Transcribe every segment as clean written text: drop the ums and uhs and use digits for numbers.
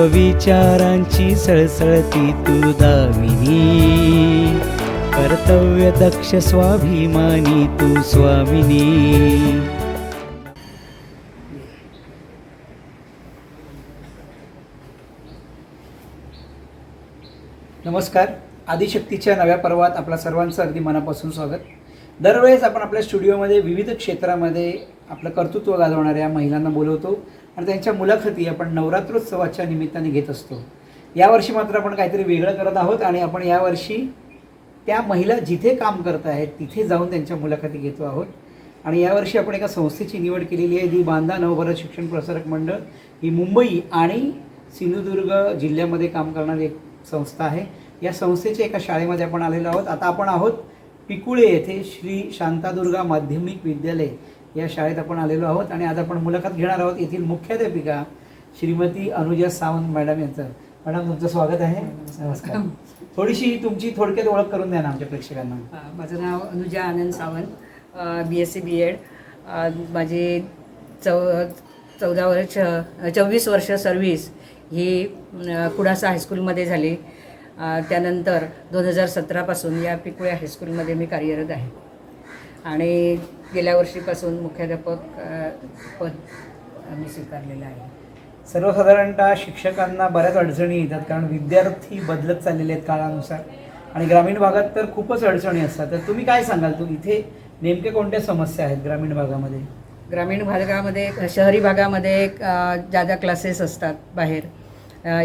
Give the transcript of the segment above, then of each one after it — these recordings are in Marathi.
विचारांची सळसळती तू दामिनी, कर्तव्य दक्ष स्वाभिमानी तू स्वामिनी. नमस्कार. आदिशक्तीच्या नव्या पर्वात आपल्या सर्वांचं अगदी मनापासून स्वागत. दरवेळेस आपण आपल्या स्टुडिओमध्ये विविध क्षेत्रामध्ये आपलं कर्तृत्व गाजवणाऱ्या महिलांना बोलवतो आणि त्यांच्या मुलाखती आपण नवरात्रोत्सवाच्या निमित्ताने घेत असतो. यावर्षी मात्र आपण काहीतरी वेगळं करत आहोत आणि आपण यावर्षी त्या महिला जिथे काम करत आहेत तिथे जाऊन त्यांच्या मुलाखती घेतो आहोत. आणि यावर्षी आपण एका संस्थेची निवड केलेली आहे, जी बांधा नवभारत शिक्षण प्रसारक मंडळ. ही मुंबई आणि सिंधुदुर्ग जिल्ह्यामध्ये काम करणारी एक संस्था आहे. या संस्थेच्या एका शाळेमध्ये आपण आलेलो आहोत. आता आपण आहोत पिकुळे येथे श्री शांतादुर्गा माध्यमिक विद्यालय या शाळेत आपण आलेलो आहोत आणि आज आपण मुलाखत घेणार आहोत येथील मुख्याध्यापिका श्रीमती अनुजा सावंत मॅडम यांचं. मॅडम, तुमचं स्वागत आहे. नमस्कार. थोडीशी तुमची थोडक्यात ओळख करून द्या ना आमच्या प्रेक्षकांना. माझं नाव अनुजा आनंद सावंत, BSc BEd. माझी 24 वर्ष सर्व्हिस ही कुडासा हायस्कूलमध्ये झाली. त्यानंतर 2017पासून या पिकुळे हायस्कूलमध्ये मी कार्यरत आहे आणि गेल्या वर्षीपासून मुख्याध्यापक पद मी स्वीकारलेलं आहे. सर्वसाधारणतः शिक्षकांना बऱ्याच अडचणी येतात, कारण विद्यार्थी बदलत चाललेले आहेत काळानुसार आणि ग्रामीण भागात तर खूपच अडचणी असतात. तर तुम्ही काय सांगाल, इथे नेमके कोणत्या समस्या आहेत ग्रामीण भागामध्ये? ग्रामीण भागामध्ये, शहरी भागामध्ये ज्यादा क्लासेस असतात बाहेर.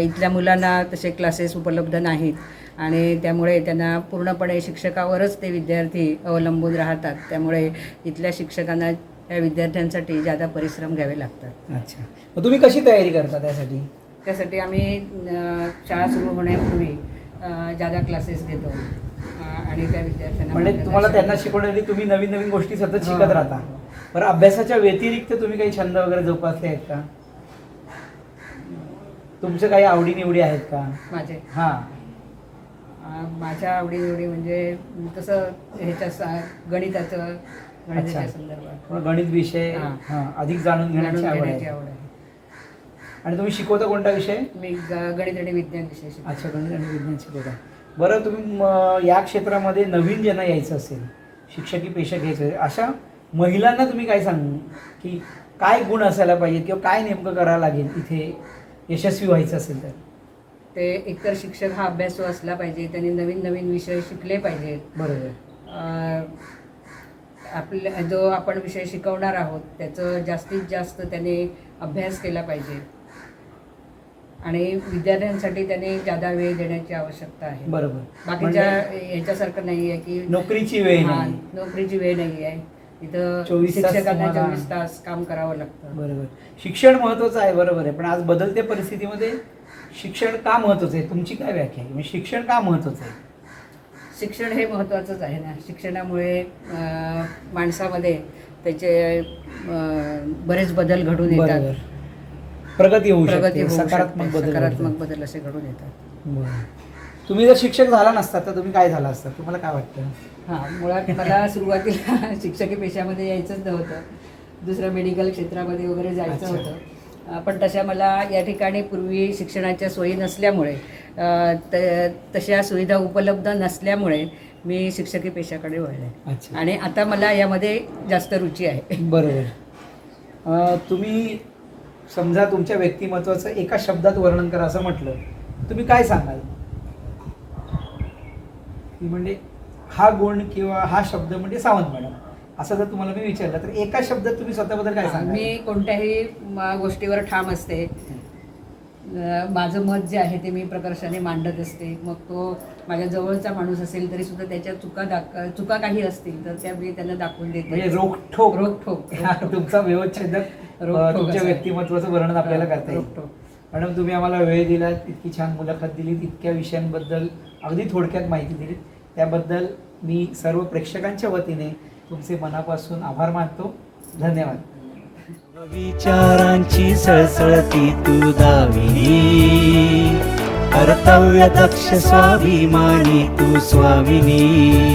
इथल्या मुलांना तसे क्लासेस उपलब्ध नाहीत आणि त्यामुळे त्यांना पूर्णपणे शिक्षकावरच ते विद्यार्थी अवलंबून राहतात. त्यामुळे इथल्या शिक्षकांना या विद्यार्थ्यांसाठी ज्यादा परिश्रम घ्यावे लागतात. अच्छा, मग तुम्ही कशी तयारी करता त्यासाठी आम्ही शाळा सुरू होण्यापूर्वी ज्यादा क्लासेस घेतो आणि त्या विद्यार्थ्यांना म्हणजे तुम्हाला त्यांना शिकवण्यासाठी तुम्ही नवीन नवीन गोष्टी सतत शिकत राहता. बरं, अभ्यासाच्या व्यतिरिक्त तुम्ही काही छंद वगैरे जोपासले आहेत का? तुमचे काही आवडीनिवडी आहेत का? माझ्या आवडीनिवडी म्हणजे तसं गणिताच्या संदर्भात गणित विषय अधिक जाणून घेण्याची आवड आहे. आणि तुम्ही शिकवता कोणता विषय? मी गणित आणि विज्ञान विषय शिकवतो. अच्छा, गणित आणि विज्ञान शिकवता. बरं, तुम्ही या क्षेत्रामध्ये नवीन ज्यांना यायचं असेल, शिक्षकी पेशा घ्यायचं असेल, अशा महिलांना तुम्ही काय सांगू की काय गुण असायला पाहिजे किंवा काय नेमकं करावं लागेल इथे यशस्वी व्हायचं असेल तर? ते एकतर शिक्षक हा अभ्यासू असला पाहिजे, त्यांनी नवीन नवीन विषय शिकले पाहिजेत. बरोबर. आपल्या जो आपण विषय शिकवणार आहोत त्याचं जास्तीत जास्त त्याने अभ्यास केला पाहिजे आणि विद्यार्थ्यांसाठी त्याने ज्यादा वेळ देण्याची आवश्यकता आहे. बरोबर. बाकीच्या ह्याच्यासारखं नाही आहे की नोकरीची वेळ नाही आहे. इथं शिक्षकांना 24 तास काम करावं लागतं. बरोबर. शिक्षण महत्त्वाचं आहे, बरोबर आहे. पण आज बदलत्या परिस्थितीमध्ये शिक्षण का महत्त्वाचं आहे? तुमची काय व्याख्या आहे? म्हणजे शिक्षण का महत्त्वाचं आहे? शिक्षण हे महत्त्वाचंच आहे ना. शिक्षणामुळे माणसामध्ये त्याचे बरेच बदल घडून येतात. प्रगती होऊ शकते, सकारात्मक बदल असे घडून येतात. बरं. तुम्ही जर शिक्षक झाला नसता तर तुम्ही काय झाला असता, तुम्हाला काय वाटतं? मुळात मला सुरुवातीला शिक्षकी पेशामध्ये यायचंच नव्हतं. दुसऱ्या मेडिकल क्षेत्रामध्ये वगैरे जायचं होतं. पण तशा मला या ठिकाणी पूर्वी शिक्षणाच्या सोयी नसल्यामुळे, तशा सुविधा उपलब्ध नसल्यामुळे मी शिक्षकी पेशाकडे वळले आणि आता मला यामध्ये जास्त रुची आहे. बरोबर. तुम्ही समजा तुमच्या व्यक्तिमत्वाचं एका शब्दात वर्णन करा असं म्हटलं, तुम्ही काय सांगाल? म्हणजे हा गुण किंवा हा शब्द म्हणजे सावंत मॅडम असं जर तुम्हाला मी विचारलं तर एका शब्दात तुम्ही स्वतःबद्दल काय सांगाल? मी कोणत्याही गोष्टीवर ठाम असते. माझं मत जे आहे ते मी प्रकर्षाने मांडत असते. मग तो माझ्या जवळचा माणूस असेल तरी सुद्धा त्याच्या चुका काही असतील तर त्या मी त्यांना दाखवून देते. म्हणजे रोखठोक तुमचा व्यवस्थेत तुमच्या व्यक्तिमत्वाचं वर्णन आपल्याला करता येईल. मॅडम, तुम्ही आम्हाला वेळ दिला, इतकी छान मुलाखत दिली, इतक्या विषयांबद्दल अगदी थोडक्यात माहिती दिली, त्याबद्दल मी सर्व प्रेक्षकांच्या वतीने तुमचे मनापासून आभार मानतो. धन्यवाद. विचारांची सळसळती तू दामिनी, कर्तव्य दक्ष स्वाभिमानी तू स्वामिनी.